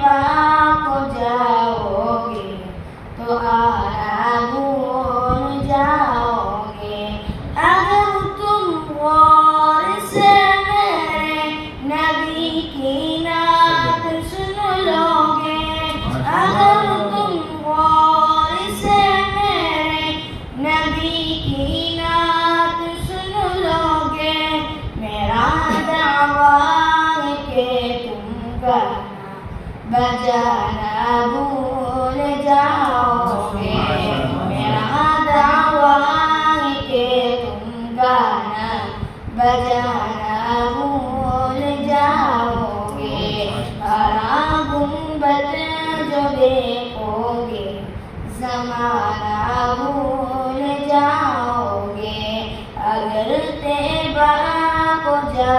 को जाओगे तो आना भूल जाओगे। अगर तुम गौर से मेरे नबी की नात सुन लोगे, अगर तुम गौर से मेरे नबी की नात सुन लोगे, मेरा दावा है कि तुम गाना बजाना भूल जाओगे। मेरा दावा है कि तुम गाना बजाना भूल जाओगे। हरा गुंबद जो देखोगे ज़माना भूल जाओगे। अगर तैबा को जा